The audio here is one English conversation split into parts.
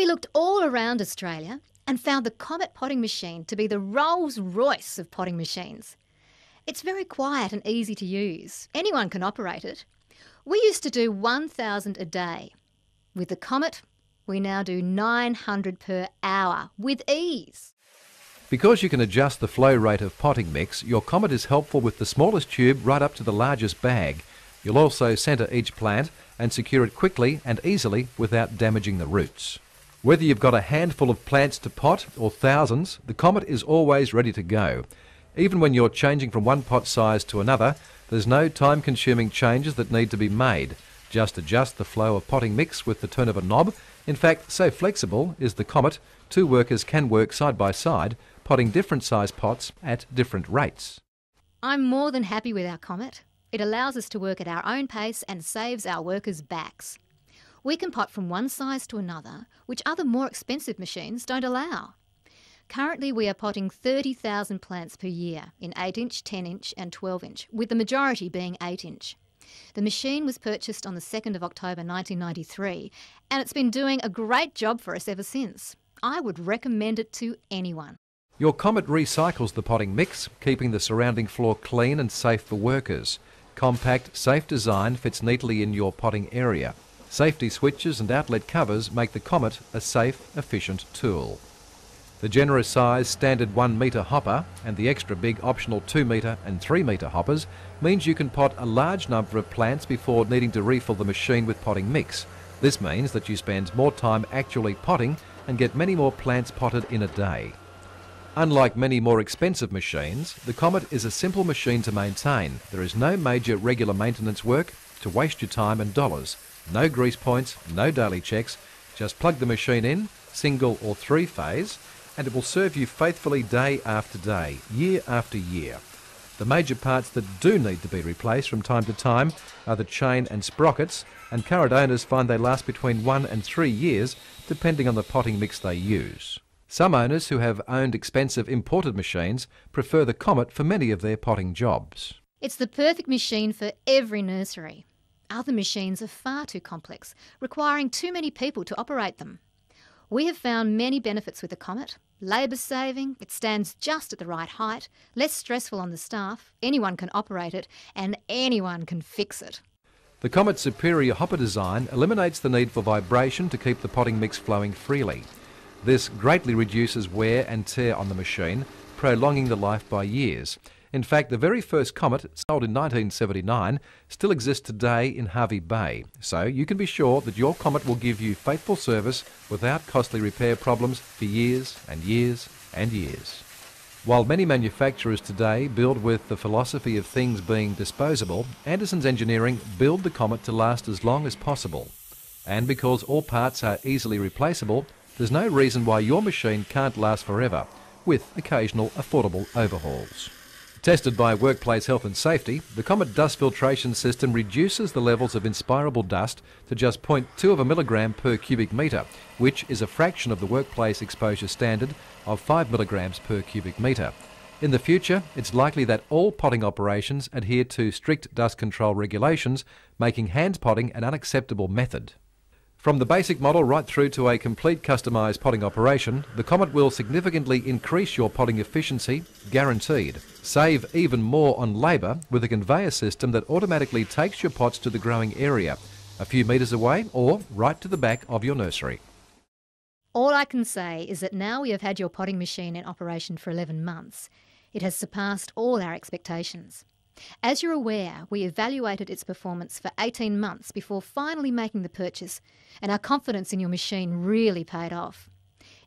We looked all around Australia and found the Comet potting machine to be the Rolls-Royce of potting machines. It's very quiet and easy to use. Anyone can operate it. We used to do 1,000 a day. With the Comet, we now do 900 per hour with ease. Because you can adjust the flow rate of potting mix, your Comet is helpful with the smallest tube right up to the largest bag. You'll also centre each plant and secure it quickly and easily without damaging the roots. Whether you've got a handful of plants to pot or thousands, the Comet is always ready to go. Even when you're changing from one pot size to another, there's no time-consuming changes that need to be made. Just adjust the flow of potting mix with the turn of a knob. In fact, so flexible is the Comet, 2 workers can work side by side, potting different size pots at different rates. I'm more than happy with our Comet. It allows us to work at our own pace and saves our workers' backs. We can pot from one size to another, which other more expensive machines don't allow. Currently we are potting 30,000 plants per year in 8-inch, 10-inch and 12-inch, with the majority being 8-inch. The machine was purchased on the 2nd of October 1993 and it's been doing a great job for us ever since. I would recommend it to anyone. Your Comet recycles the potting mix, keeping the surrounding floor clean and safe for workers. Compact, safe design fits neatly in your potting area. Safety switches and outlet covers make the Comet a safe, efficient tool. The generous size standard 1 metre hopper and the extra big optional 2 metre and 3 metre hoppers means you can pot a large number of plants before needing to refill the machine with potting mix. This means that you spend more time actually potting and get many more plants potted in a day. Unlike many more expensive machines, the Comet is a simple machine to maintain. There is no major regular maintenance work to waste your time and dollars. No grease points, no daily checks. Just plug the machine in, single or 3-phase, and it will serve you faithfully day after day, year after year. The major parts that do need to be replaced from time to time are the chain and sprockets, and current owners find they last between 1 and 3 years, depending on the potting mix they use. Some owners who have owned expensive imported machines prefer the Comet for many of their potting jobs. It's the perfect machine for every nursery. Other machines are far too complex, requiring too many people to operate them. We have found many benefits with the Comet. Labour saving, it stands just at the right height, less stressful on the staff, anyone can operate it and anyone can fix it. The Comet's superior hopper design eliminates the need for vibration to keep the potting mix flowing freely. This greatly reduces wear and tear on the machine, prolonging the life by years. In fact, the very first Comet, sold in 1979, still exists today in Hervey Bay, so you can be sure that your Comet will give you faithful service without costly repair problems for years and years and years. While many manufacturers today build with the philosophy of things being disposable, Anderson's Engineering build the Comet to last as long as possible. And because all parts are easily replaceable, there's no reason why your machine can't last forever, with occasional affordable overhauls. Tested by Workplace Health and Safety, the Comet dust filtration system reduces the levels of inspirable dust to just 0.2 of a milligram per cubic metre, which is a fraction of the workplace exposure standard of 5 milligrams per cubic metre. In the future, it's likely that all potting operations adhere to strict dust control regulations, making hand potting an unacceptable method. From the basic model right through to a complete customised potting operation, the Comet will significantly increase your potting efficiency, guaranteed. Save even more on labour with a conveyor system that automatically takes your pots to the growing area, a few metres away or right to the back of your nursery. All I can say is that now we have had your potting machine in operation for 11 months. It has surpassed all our expectations. As you're aware, we evaluated its performance for 18 months before finally making the purchase, and our confidence in your machine really paid off.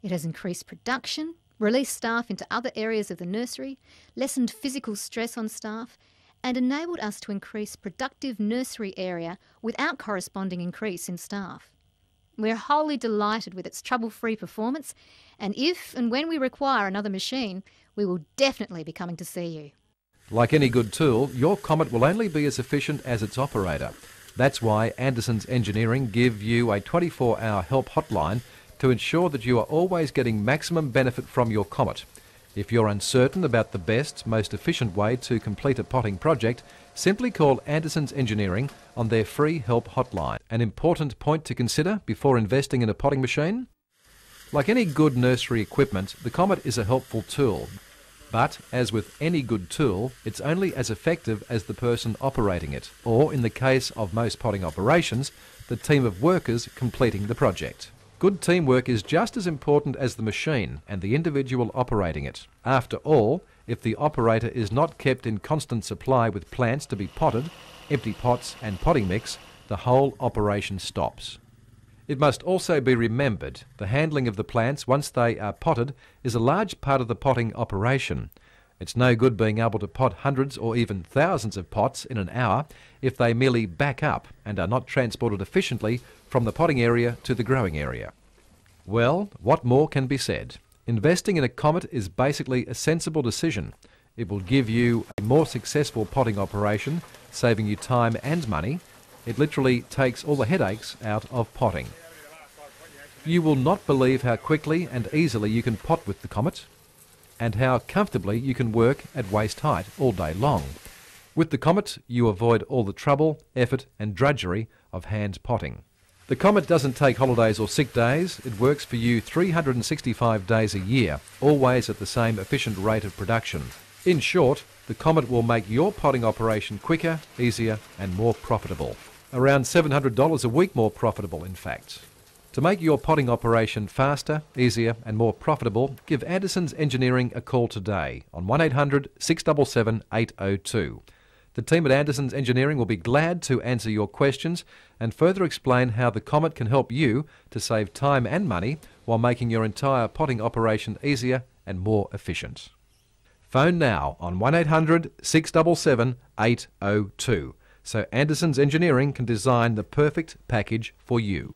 It has increased production, released staff into other areas of the nursery, lessened physical stress on staff, and enabled us to increase productive nursery area without corresponding increase in staff. We're wholly delighted with its trouble-free performance, and if and when we require another machine, we will definitely be coming to see you. Like any good tool, your Comet will only be as efficient as its operator. That's why Anderson's Engineering give you a 24-hour help hotline to ensure that you are always getting maximum benefit from your Comet. If you're uncertain about the best, most efficient way to complete a potting project, simply call Anderson's Engineering on their free help hotline. An important point to consider before investing in a potting machine? Like any good nursery equipment, the Comet is a helpful tool. But, as with any good tool, it's only as effective as the person operating it, or, in the case of most potting operations, the team of workers completing the project. Good teamwork is just as important as the machine and the individual operating it. After all, if the operator is not kept in constant supply with plants to be potted, empty pots and potting mix, the whole operation stops. It must also be remembered the handling of the plants once they are potted is a large part of the potting operation. It's no good being able to pot hundreds or even thousands of pots in an hour if they merely back up and are not transported efficiently from the potting area to the growing area. Well, what more can be said? Investing in a Comet is basically a sensible decision. It will give you a more successful potting operation, saving you time and money. It literally takes all the headaches out of potting. You will not believe how quickly and easily you can pot with the Comet, and how comfortably you can work at waist height all day long. With the Comet, you avoid all the trouble, effort and drudgery of hand potting. The Comet doesn't take holidays or sick days. It works for you 365 days a year, always at the same efficient rate of production. In short, the Comet will make your potting operation quicker, easier and more profitable. Around $700 a week more profitable, in fact. To make your potting operation faster, easier and more profitable, give Anderson's Engineering a call today on 1800 677 802. The team at Anderson's Engineering will be glad to answer your questions and further explain how the Comet can help you to save time and money while making your entire potting operation easier and more efficient. Phone now on 1800 677 802 so Anderson's Engineering can design the perfect package for you.